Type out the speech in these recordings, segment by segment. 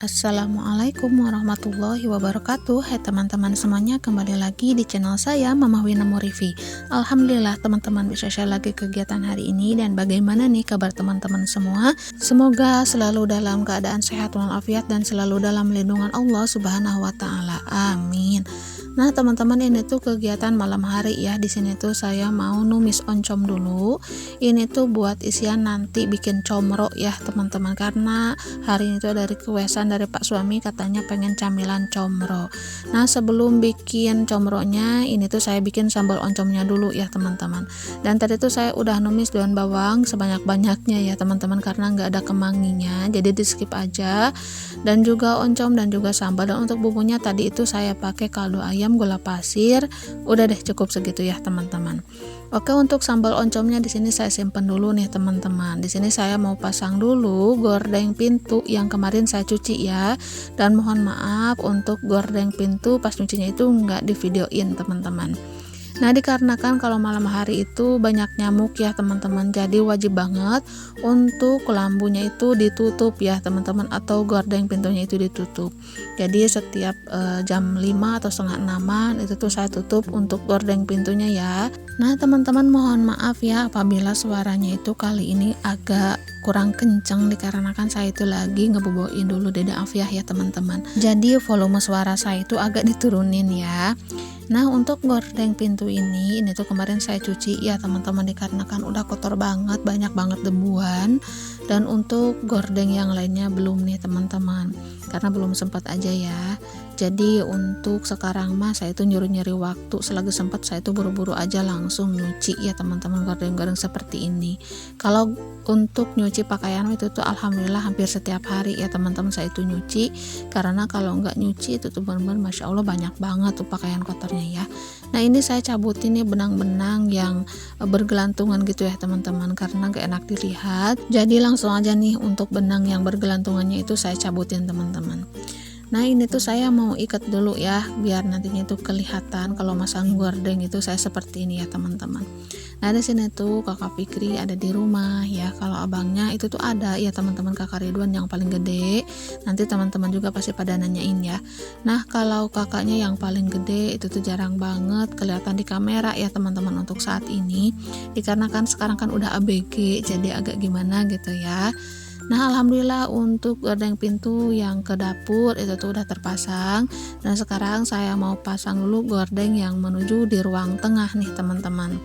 Assalamualaikum warahmatullahi wabarakatuh. Hai teman-teman semuanya, kembali lagi di channel saya Mama Wina Murifi. Alhamdulillah teman-teman bisa share lagi kegiatan hari ini. Dan bagaimana nih kabar teman-teman semua? Semoga selalu dalam keadaan sehat walafiat dan selalu dalam lindungan Allah Subhanahu wa taala. Amin. Nah teman-teman, ini tuh kegiatan malam hari ya. Di sini tuh saya mau numis oncom dulu. Ini tuh buat isian nanti bikin comro ya teman-teman, karena hari ini tuh dari requestan dari Pak suami, katanya pengen camilan comro. Nah sebelum bikin comronya, ini tuh saya bikin sambal oncomnya dulu ya teman-teman. Dan tadi tuh saya udah numis daun bawang sebanyak-banyaknya ya teman-teman, karena nggak ada kemanginya, jadi di skip aja. Dan juga oncom dan juga sambal. Dan untuk bumbunya tadi itu saya pakai kaldu ayam, gula pasir, udah deh cukup segitu ya teman-teman. Oke, untuk sambal oncomnya di sini saya simpen dulu nih teman-teman. Di sini saya mau pasang dulu gordeng pintu yang kemarin saya cuci ya. Dan mohon maaf untuk gordeng pintu pas nyucinya itu nggak di videoin teman-teman. Nah dikarenakan kalau malam hari itu banyak nyamuk ya teman-teman, jadi wajib banget untuk lampunya itu ditutup ya teman-teman, atau gordeng pintunya itu ditutup. Jadi setiap jam 5 atau setengah 6 itu tuh saya tutup untuk gordeng pintunya ya. Nah teman-teman, mohon maaf ya apabila suaranya itu kali ini agak kurang kenceng, dikarenakan saya itu lagi ngeboboin dulu Dede Afiah ya teman-teman. Jadi volume suara saya itu agak diturunin ya. Nah untuk gordeng pintu ini tuh kemarin saya cuci ya teman-teman, dikarenakan udah kotor banget, banyak banget debuan. Dan untuk gordeng yang lainnya belum nih teman-teman, karena belum sempat aja ya. Jadi untuk sekarang mah saya itu nyuri-nyuri waktu, selagi sempat saya itu buru-buru aja langsung nyuci ya teman-teman gordeng-gordeng seperti ini. Kalau untuk nyuci pakaian itu tuh alhamdulillah hampir setiap hari ya teman-teman saya itu nyuci, karena kalau nggak nyuci itu tuh benar-benar masya Allah banyak banget tuh pakaian kotornya ya. Nah ini saya cabutin nih benang-benang yang bergelantungan gitu ya teman-teman, karena gak enak dilihat. Jadi langsung aja nih untuk benang yang bergelantungannya itu saya cabutin teman-teman. Nah ini tuh saya mau ikat dulu ya, biar nantinya itu kelihatan kalau masang gordeng itu saya seperti ini ya teman-teman. Nah di sini tuh kakak Fikri ada di rumah ya. Kalau abangnya itu tuh ada ya teman-teman, kakak Ridwan yang paling gede. Nanti teman-teman juga pasti pada nanyain ya. Nah kalau kakaknya yang paling gede itu tuh jarang banget kelihatan di kamera ya teman-teman untuk saat ini, dikarenakan sekarang kan udah ABG, jadi agak gimana gitu ya. Nah alhamdulillah untuk gordeng pintu yang ke dapur itu tuh udah terpasang. Dan sekarang saya mau pasang dulu gordeng yang menuju di ruang tengah nih teman-teman.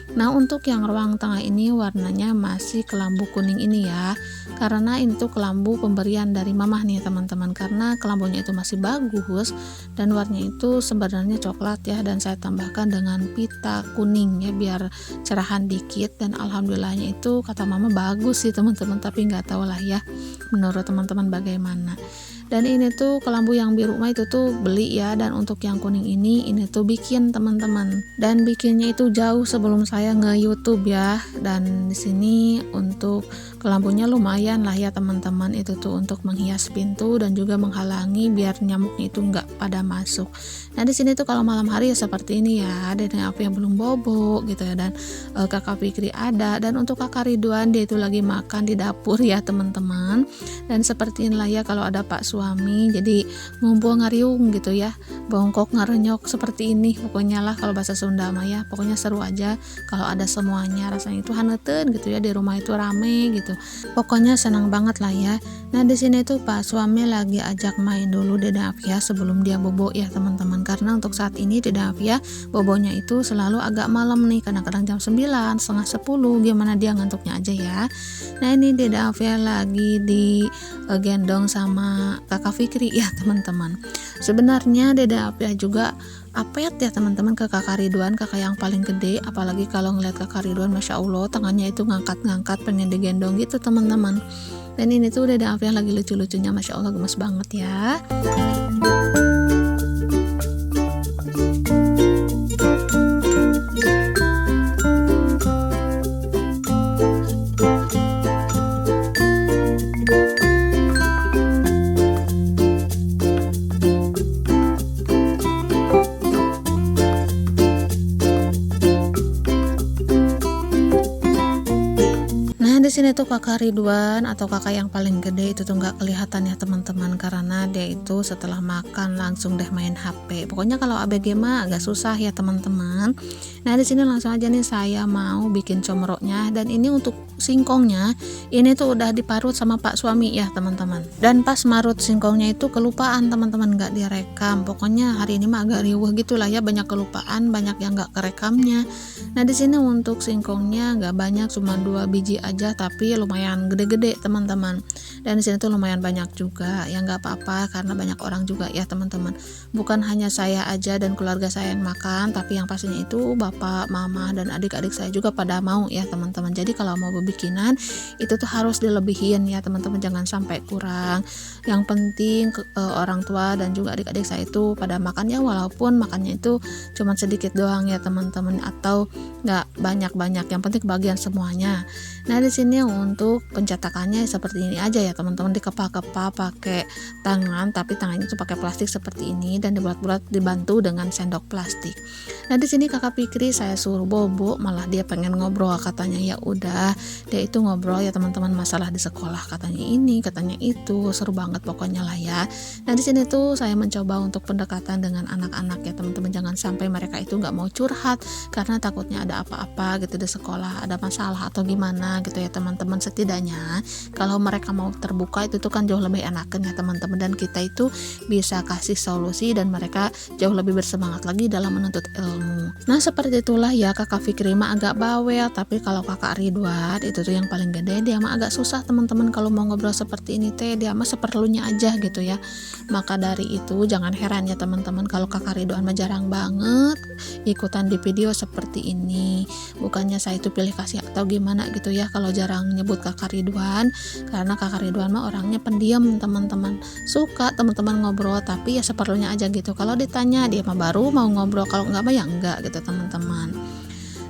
Nah untuk yang ruang tengah ini warnanya masih kelambu kuning ini ya, karena ini tuh kelambu pemberian dari mamah nih teman-teman, karena kelambunya itu masih bagus dan warnanya itu sebenarnya coklat ya, dan saya tambahkan dengan pita kuning ya biar cerahan dikit. Dan alhamdulillahnya itu kata mama bagus sih teman-teman, tapi nggak tahu lah ya menurut teman-teman bagaimana. Dan ini tuh kelambu yang biru mah itu tuh beli ya, dan untuk yang kuning ini tuh bikin teman-teman. Dan bikinnya itu jauh sebelum saya nge-YouTube ya. Dan di sini untuk kelambunya lumayan lah ya teman-teman, itu tuh untuk menghias pintu dan juga menghalangi biar nyamuknya itu nggak pada masuk. Nah di sini tuh kalau malam hari ya seperti ini ya, ada yang apa yang belum bobo gitu ya, dan kakak Fikri ada, dan untuk kakak Ridwan dia itu lagi makan di dapur ya teman-teman. Dan seperti inilah ya kalau ada Pak suami, jadi ngumpul ngariung gitu ya, bongkok ngarenyok seperti ini pokoknya lah kalau bahasa Sunda mah ya. Pokoknya seru aja kalau ada semuanya, rasanya itu haneten gitu ya, di rumah itu rame gitu, pokoknya senang banget lah ya. Nah di sini tuh Pak suami lagi ajak main dulu Dede Afiah sebelum dia bobo ya teman-teman, karena untuk saat ini Dede Afiah bobonya itu selalu agak malam nih, kadang-kadang jam 9, setengah 10, gimana dia ngantuknya aja ya. Nah ini Dede Afiah lagi di gendong sama kakak Fikri ya teman-teman. Sebenarnya Dede Afiah juga apet ya teman-teman ke kakak Ridwan, kakak yang paling gede. Apalagi kalau ngeliat kakak Ridwan masya Allah tangannya itu ngangkat-ngangkat pengen digendong gitu teman-teman. Dan ini tuh Dede Afiah lagi lucu-lucunya, masya Allah gemes banget ya. di sini tuh kakak Ridwan atau kakak yang paling gede itu tuh nggak kelihatan ya teman-teman, karena dia itu setelah makan langsung deh main HP. Pokoknya kalau ABG mah agak susah ya teman-teman. Nah di sini langsung aja nih saya mau bikin comroknya, dan ini untuk singkongnya ini tuh udah diparut sama Pak suami ya teman-teman. Dan pas marut singkongnya itu kelupaan teman-teman, nggak direkam. Pokoknya hari ini mah agak riuh gitulah ya, banyak kelupaan, banyak yang nggak kerekamnya. Nah di sini untuk singkongnya nggak banyak, cuma 2 biji aja, tapi lumayan gede-gede teman-teman. Dan di sini tuh lumayan banyak juga, ya nggak apa-apa karena banyak orang juga ya teman-teman. Bukan hanya saya aja dan keluarga saya yang makan, tapi yang pastinya itu bapak, mama, dan adik-adik saya juga pada mau ya teman-teman. Jadi kalau mau bikinan itu tuh harus dilebihin ya teman-teman, jangan sampai kurang. Yang penting orang tua dan juga adik-adik saya itu pada makan ya, walaupun makannya itu cuma sedikit doang ya teman-teman, atau nggak banyak-banyak, yang penting kebagian semuanya. Nah di sini untuk pencetakannya seperti ini aja ya teman-teman, dikepa-kepa pakai tangan, tapi tangannya itu pakai plastik seperti ini, dan dibuat-buat dibantu dengan sendok plastik. Nah di sini kakak Fikri saya suruh bobo, malah dia pengen ngobrol, katanya ya udah dia itu ngobrol ya teman-teman, masalah di sekolah, katanya ini katanya itu, seru banget pokoknya lah ya. Nah di sini tuh saya mencoba untuk pendekatan dengan anak-anak ya teman-teman, jangan sampai mereka itu nggak mau curhat karena takutnya ada apa-apa gitu di sekolah, ada masalah atau gimana gitu ya teman-teman. Setidaknya kalau mereka mau terbuka itu tuh kan jauh lebih enakan ya teman-teman, dan kita itu bisa kasih solusi dan mereka jauh lebih bersemangat lagi dalam menuntut ilmu. Nah seperti itulah ya, kakak Fikri mah agak bawel, tapi kalau kakak Ridwan itu tuh yang paling gede, dia mah agak susah teman-teman kalau mau ngobrol seperti ini teh, dia mah seperlunya aja gitu ya. Maka dari itu jangan heran ya teman-teman kalau kakak Ridwan mah jarang banget ikutan di video seperti ini. Bukannya saya itu pilih kasih atau gimana gitu ya kalau jarang nyebut kakak Ridwan, karena kakak Ridwan mah orangnya pendiam teman-teman, suka teman-teman ngobrol tapi ya seperlunya aja gitu. Kalau ditanya dia mah baru mau ngobrol, kalau enggak mah ya enggak gitu teman-teman.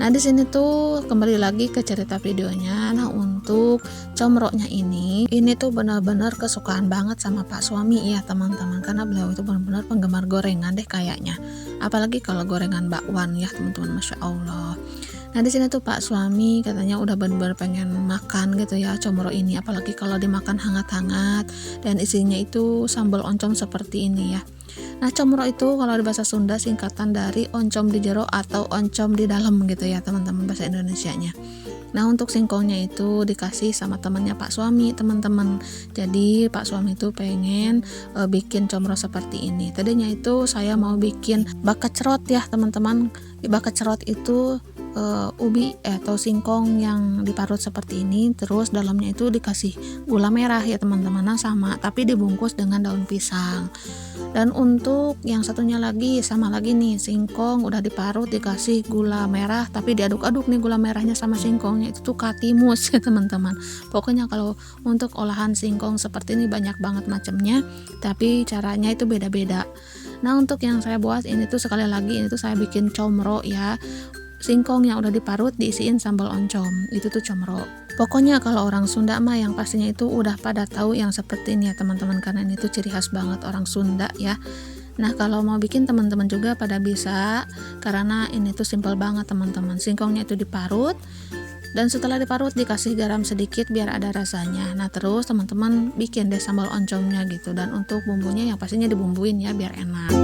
Nah di sini tuh kembali lagi ke cerita videonya. Nah untuk comroknya ini tuh benar-benar kesukaan banget sama Pak suami ya teman-teman, karena beliau itu benar-benar penggemar gorengan deh kayaknya, apalagi kalau gorengan bakwan ya teman-teman, masya Allah. Nah di sini tuh Pak suami katanya udah benar-benar pengen makan gitu ya comrok ini, apalagi kalau dimakan hangat-hangat dan isinya itu sambal oncom seperti ini ya. Nah comrok itu kalau di bahasa Sunda singkatan dari oncom di jero atau oncom di dalam gitu ya teman-teman bahasa Indonesianya. Nah untuk singkongnya itu dikasih sama temannya Pak suami teman-teman. Jadi Pak suami itu pengen bikin comrok seperti ini. Tadinya itu saya mau bikin bakat cerot ya teman-teman. Bakat cerot itu ubi atau singkong yang diparut seperti ini, terus dalamnya itu dikasih gula merah ya teman-teman, nah sama tapi dibungkus dengan daun pisang. Dan untuk yang satunya lagi sama lagi nih, singkong udah diparut dikasih gula merah, tapi diaduk-aduk nih gula merahnya sama singkongnya, itu tuh katimus ya teman-teman. Pokoknya kalau untuk olahan singkong seperti ini banyak banget macamnya, tapi caranya itu beda-beda. Nah untuk yang saya buat ini tuh sekali lagi ini tuh saya bikin comro ya, singkong yang udah diparut diisiin sambal oncom, itu tuh comro. Pokoknya kalau orang Sunda mah yang pastinya itu udah pada tahu yang seperti ini ya teman-teman, karena ini tuh ciri khas banget orang Sunda ya. Nah kalau mau bikin teman-teman juga pada bisa, karena ini tuh simple banget teman-teman. Singkongnya itu diparut, dan setelah diparut dikasih garam sedikit biar ada rasanya. Nah terus teman-teman bikin deh sambal oncomnya gitu, dan untuk bumbunya yang pastinya dibumbuin ya biar enak.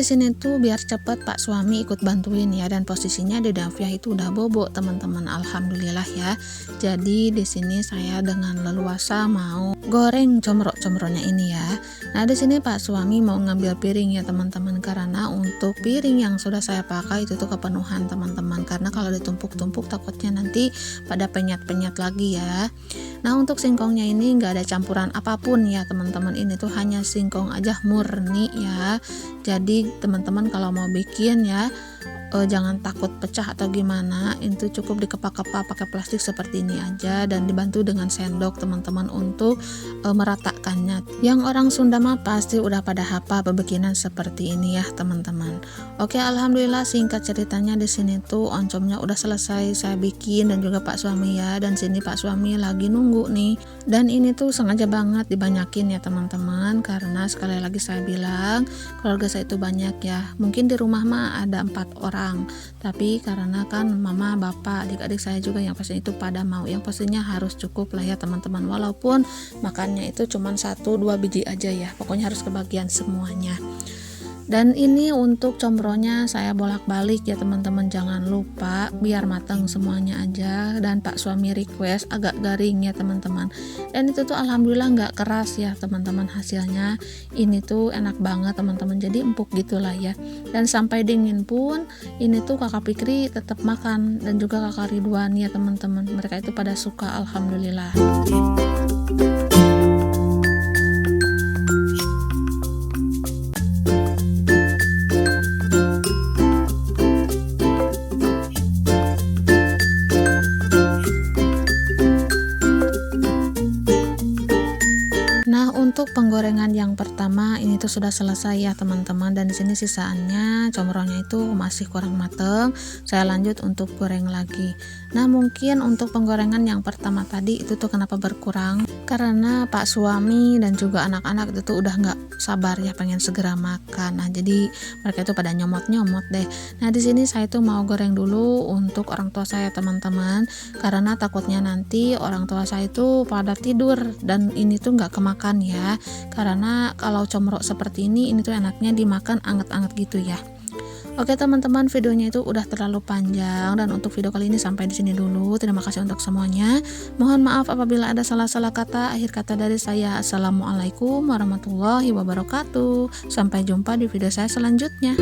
Di sini tuh biar cepet Pak suami ikut bantuin ya, dan posisinya di dapur itu udah bobo teman-teman, alhamdulillah ya. Jadi di sini saya dengan leluasa mau goreng comrok-comroknya ini ya. Nah di sini Pak suami mau ngambil piring ya teman-teman, karena untuk piring yang sudah saya pakai itu tuh kepenuhan teman-teman, karena kalau ditumpuk-tumpuk takutnya nanti pada penyat-penyat lagi ya. Nah untuk singkongnya ini nggak ada campuran apapun ya teman-teman, ini tuh hanya singkong aja murni ya. Jadi teman-teman kalau mau bikin ya jangan takut pecah atau gimana, itu cukup dikepak-kepak pakai plastik seperti ini aja dan dibantu dengan sendok teman-teman untuk meratakannya. Yang orang Sunda mah pasti udah pada hafal bebekinan seperti ini ya teman-teman. Oke, alhamdulillah singkat ceritanya di sini tuh oncomnya udah selesai saya bikin dan juga Pak suami ya, dan sini Pak suami lagi nunggu nih. Dan ini tuh sengaja banget dibanyakin ya teman-teman, karena sekali lagi saya bilang keluarga saya itu banyak ya. Mungkin di rumah mah ada 4 orang, tapi karena kan mama, bapak, adik-adik saya juga yang pastinya itu pada mau, yang pastinya harus cukup lah ya teman-teman, walaupun makannya itu cuma 1-2 biji aja ya, pokoknya harus kebagian semuanya. Dan ini untuk comronya saya bolak-balik ya teman-teman, jangan lupa biar matang semuanya aja. Dan Pak suami request agak garing ya teman-teman, dan itu tuh alhamdulillah nggak keras ya teman-teman, hasilnya ini tuh enak banget teman-teman, jadi empuk gitulah ya. Dan sampai dingin pun ini tuh kakak Fikri tetap makan, dan juga kakak Ridwan ya teman-teman, mereka itu pada suka alhamdulillah. Untuk penggorengan yang pertama ini tuh sudah selesai ya teman-teman, dan di sini sisaannya comronya itu masih kurang mateng. Saya lanjut untuk goreng lagi. Nah, mungkin untuk penggorengan yang pertama tadi itu tuh kenapa berkurang? Karena Pak suami dan juga anak-anak itu tuh udah nggak sabar ya pengen segera makan. Nah, jadi mereka itu pada nyomot-nyomot deh. Nah, di sini saya tuh mau goreng dulu untuk orang tua saya teman-teman, karena takutnya nanti orang tua saya itu pada tidur dan ini tuh nggak kemakan ya. Karena kalau comrok seperti ini tuh enaknya dimakan anget-anget gitu ya. Oke teman-teman, videonya itu udah terlalu panjang, dan untuk video kali ini sampai di sini dulu. Terima kasih untuk semuanya. Mohon maaf apabila ada salah-salah kata. Akhir kata dari saya, assalamualaikum warahmatullahi wabarakatuh. Sampai jumpa di video saya selanjutnya.